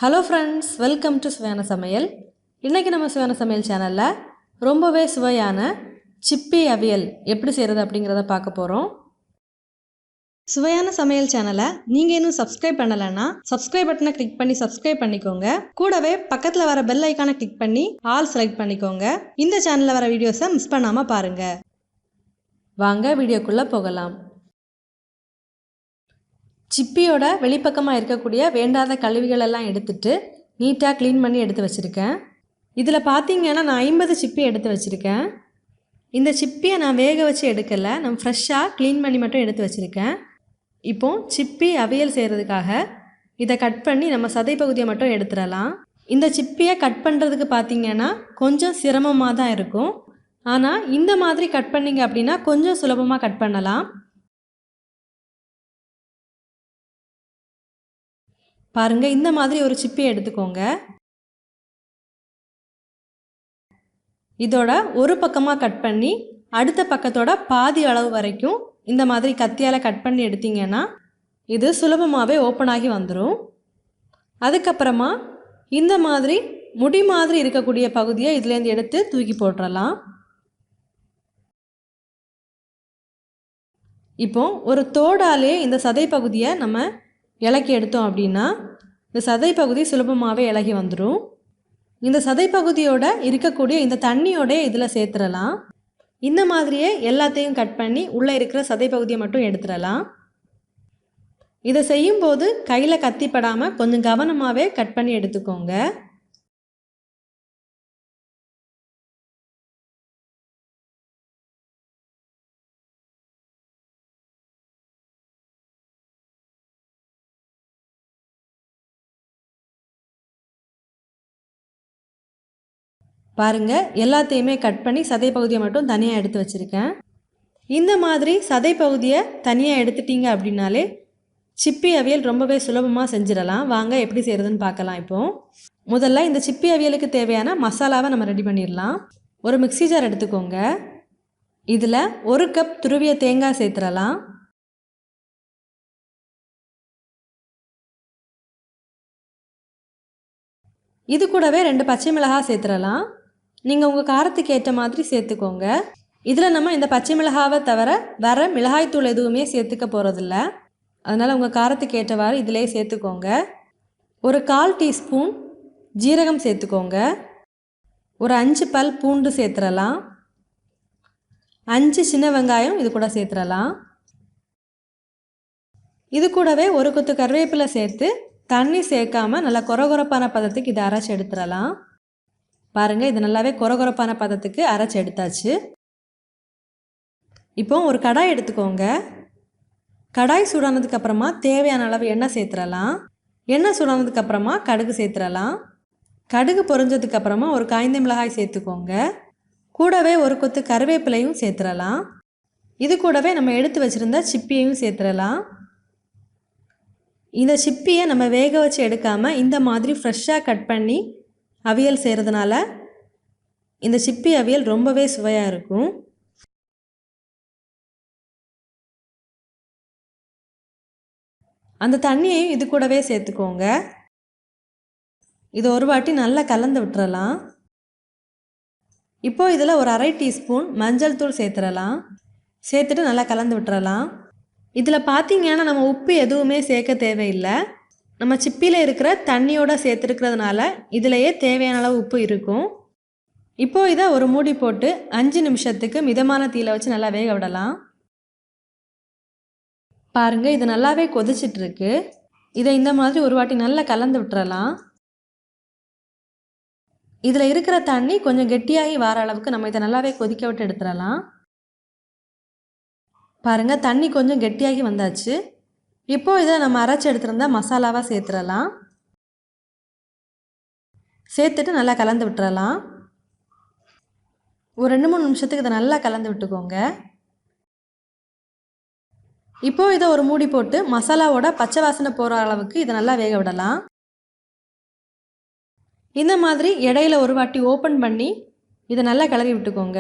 Hello friends, welcome to சுவையான சமையல். இன்றைக்கி நம்ம சுவையான சமையல் சேனலில் ரொம்பவே சுவையான சிப்பி அவியல் எப்படி செய்கிறது அப்படிங்கிறத பார்க்க போகிறோம். சுவையான சமையல் சேனலை நீங்கள் இன்னும் சப்ஸ்கிரைப் பண்ணலைன்னா சப்ஸ்கிரைப் பட்டனை கிளிக் பண்ணி சப்ஸ்கிரைப் பண்ணிக்கோங்க. கூடவே பக்கத்தில் வர பெல் ஐக்கானை கிளிக் பண்ணி ஆல் செலக்ட் பண்ணிக்கோங்க. இந்த சேனலில் வர வீடியோஸை மிஸ் பண்ணாமல் பாருங்கள். வாங்க வீடியோக்குள்ளே போகலாம். சிப்பியோட வெளிப்பக்கமாக இருக்கக்கூடிய வேண்டாத கழிவுகள் எல்லாம் எடுத்துட்டு நீட்டாக க்ளீன் பண்ணி எடுத்து வச்சுருக்கேன். இதில் பார்த்தீங்கன்னா நான் 50 சிப்பி எடுத்து வச்சுருக்கேன். இந்த சிப்பியை நான் வேக வச்சு எடுக்கலை, நான் ஃப்ரெஷ்ஷாக க்ளீன் பண்ணி மட்டும் எடுத்து வச்சுருக்கேன். இப்போது சிப்பி அவியல் செய்கிறதுக்காக இதை கட் பண்ணி நம்ம சதை பகுதியை மட்டும் எடுத்துடலாம். இந்த சிப்பியை கட் பண்ணுறதுக்கு பார்த்தீங்கன்னா கொஞ்சம் சிரமமாக தான் இருக்கும். ஆனால் இந்த மாதிரி கட் பண்ணிங்க அப்படின்னா கொஞ்சம் சுலபமாக கட் பண்ணலாம். பாருங்கள், இந்த மாதிரி ஒரு சிப்பியை எடுத்துக்கோங்க. இதோட ஒரு பக்கமாக கட் பண்ணி அடுத்த பக்கத்தோட பாதி அளவு வரைக்கும் இந்த மாதிரி கத்தியால் கட் பண்ணி எடுத்தீங்கன்னா இது சுலபமாகவே ஓப்பன் ஆகி வந்துடும். அதுக்கப்புறமா இந்த மாதிரி முடி மாதிரி இருக்கக்கூடிய பகுதியை இதுலேருந்து எடுத்து தூக்கி போட்டுடலாம். இப்போ ஒரு தோடாலே இந்த சதை பகுதியை நம்ம இலக்கி எடுத்தோம் அப்படின்னா இந்த சதை பகுதி சுலபமாகவே இலகி வந்துடும். இந்த சதை பகுதியோட இருக்கக்கூடிய இந்த தண்ணியோட இதில் சேர்த்துடலாம். இந்த மாதிரியே எல்லாத்தையும் கட் பண்ணி உள்ளே இருக்கிற சதை பகுதியை மட்டும் எடுத்துடலாம். இதை செய்யும்போது கையில் கத்திப்படாமல் கொஞ்சம் கவனமாகவே கட் பண்ணி எடுத்துக்கோங்க. பாருங்கள், எல்லாத்தையுமே கட் பண்ணி சதை பகுதியை மட்டும் தனியாக எடுத்து வச்சுருக்கேன். இந்த மாதிரி சதை பகுதியை தனியாக எடுத்துட்டிங்க அப்படின்னாலே சிப்பி அவியல் ரொம்பவே சுலபமாக செஞ்சிடலாம். வாங்க எப்படி செய்கிறதுன்னு பார்க்கலாம். இப்போது முதல்ல இந்த சிப்பி அவியலுக்கு தேவையான மசாலாவை நம்ம ரெடி பண்ணிடலாம். ஒரு மிக்ஸி ஜார் எடுத்துக்கோங்க. இதில் 1 கப் துருவிய தேங்காய் சேர்த்துடலாம். இது கூடவே 2 பச்சை மிளகாய் சேர்த்துடலாம். நீங்கள் உங்கள் காரத்துக்கு ஏற்ற மாதிரி சேர்த்துக்கோங்க. இதில் நம்ம இந்த பச்சை மிளகாவை தவிர வேறு மிளகாய்த்தூள் எதுவுமே சேர்த்துக்க போகிறதில்ல. அதனால் உங்கள் காரத்துக்கு ஏற்றவாறு இதிலே சேர்த்துக்கோங்க. ஒரு 1/4 டீஸ்பூன் ஜீரகம் சேர்த்துக்கோங்க. ஒரு 5 பல் பூண்டு சேர்த்துடலாம். 5 சின்ன வெங்காயம் இது கூட சேர்த்துடலாம். இது கூடவே ஒரு கொத்து கருவேப்பிலை சேர்த்து தண்ணி சேர்க்காமல் நல்லா கொரகொரப்பான பதத்துக்கு இதை அரைச்சி எடுத்துடலாம். பாருங்கள், இது நல்லாவே கொரகொரப்பான பதத்துக்கு அரைச்சி எடுத்தாச்சு. இப்போ ஒரு கடாய் எடுத்துக்கோங்க. கடாய் சூடானதுக்கப்புறமா தேவையான அளவு எண்ணெய் சேர்த்துடலாம். எண்ணெய் சூடானதுக்கப்புறமா கடுகு சேர்த்துடலாம். கடுகு பொரிஞ்சதுக்கப்புறமா ஒரு காய்ந்த மிளகாய் சேர்த்துக்கோங்க. கூடவே ஒரு கொத்து கருவேப்பிலையும் சேர்த்துடலாம். இது கூடவே நம்ம எடுத்து வச்சுருந்த சிப்பியையும் சேர்த்துடலாம். இந்த சிப்பியை நம்ம வேக வச்சு எடுக்காமல் இந்த மாதிரி ஃப்ரெஷ்ஷாக கட் பண்ணி அவியல் செய்கிறதுனால இந்த சிப்பி அவியல் ரொம்பவே சுவையாக இருக்கும். அந்த தண்ணியையும் இது கூடவே சேர்த்துக்கோங்க. இது ஒரு வாட்டி நல்லா கலந்து விட்டுறலாம். இப்போது இதில் ஒரு 1/2 டீஸ்பூன் மஞ்சள் தூள் சேர்த்துடலாம். சேர்த்துட்டு நல்லா கலந்து விட்டுறலாம். இதில் பார்த்தீங்கன்னா நம்ம உப்பு எதுவுமே சேர்க்க தேவையில்லை. நம்ம சிப்பியில் இருக்கிற தண்ணியோடு சேர்த்துருக்கிறதுனால இதிலையே தேவையான அளவு உப்பு இருக்கும். இப்போது இதை ஒரு மூடி போட்டு 5 நிமிஷத்துக்கு மிதமான தீயில வச்சு நல்லா வேக விடலாம். பாருங்கள், இது நல்லாவே கொதிச்சிட்ருக்கு. இதை இந்த மாதிரி ஒரு வாட்டி நல்லா கலந்து விட்டுறலாம். இதில் இருக்கிற தண்ணி கொஞ்சம் கெட்டியாகி வர அளவுக்கு நம்ம இதை நல்லாவே கொதிக்க விட்டு எடுத்துடலாம். பாருங்கள், தண்ணி கொஞ்சம் கெட்டியாகி வந்தாச்சு. இப்போது இதை நம்ம அரைச்சி எடுத்துருந்தா மசாலாவாக சேர்த்துடலாம். சேர்த்துட்டு நல்லா கலந்து விட்டுறலாம். ஒரு 2-3 நிமிஷத்துக்கு இதை நல்லா கலந்து விட்டுக்கோங்க. இப்போது இதை ஒரு மூடி போட்டு மசாலாவோட பச்சை வாசனை போகிற அளவுக்கு இதை நல்லா வேக விடலாம். இந்த மாதிரி இடையில ஒரு வாட்டி ஓப்பன் பண்ணி இதை நல்லா கிளறி விட்டுக்கோங்க.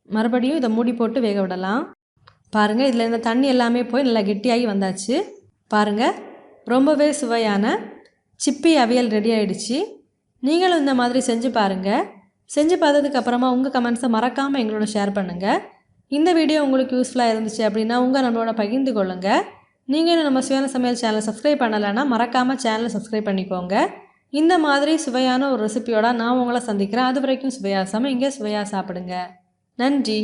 மறுபடியும் இதை மூடி போட்டு வேக விடலாம். பாருங்கள், இதில் இந்த தண்ணி எல்லாமே போய் நல்லா கெட்டியாகி வந்தாச்சு. பாருங்கள், ரொம்பவே சுவையான சிப்பி அவியல் ரெடி ஆகிடுச்சு. நீங்களும் இந்த மாதிரி செஞ்சு பாருங்கள். செஞ்சு பார்த்ததுக்கப்புறமா உங்கள் கமெண்ட்ஸை மறக்காமல் எங்களோட ஷேர் பண்ணுங்கள். இந்த வீடியோ உங்களுக்கு யூஸ்ஃபுல்லாக இருந்துச்சு அப்படின்னா உங்கள் நம்மளோட பகிர்ந்து கொள்ளுங்கள். நீங்கள் இன்னும் நம்ம சுவையான சமையல் சேனலை சப்ஸ்கிரைப் பண்ணலைன்னா மறக்காமல் சேனலை சப்ஸ்கிரைப் பண்ணிக்கோங்க. இந்த மாதிரி சுவையான ஒரு ரெசிபியோட நான் உங்களை சந்திக்கிறேன். அது வரைக்கும் சுவையாக சமைங்க, சுவையாக சாப்பிடுங்க. நன்றி.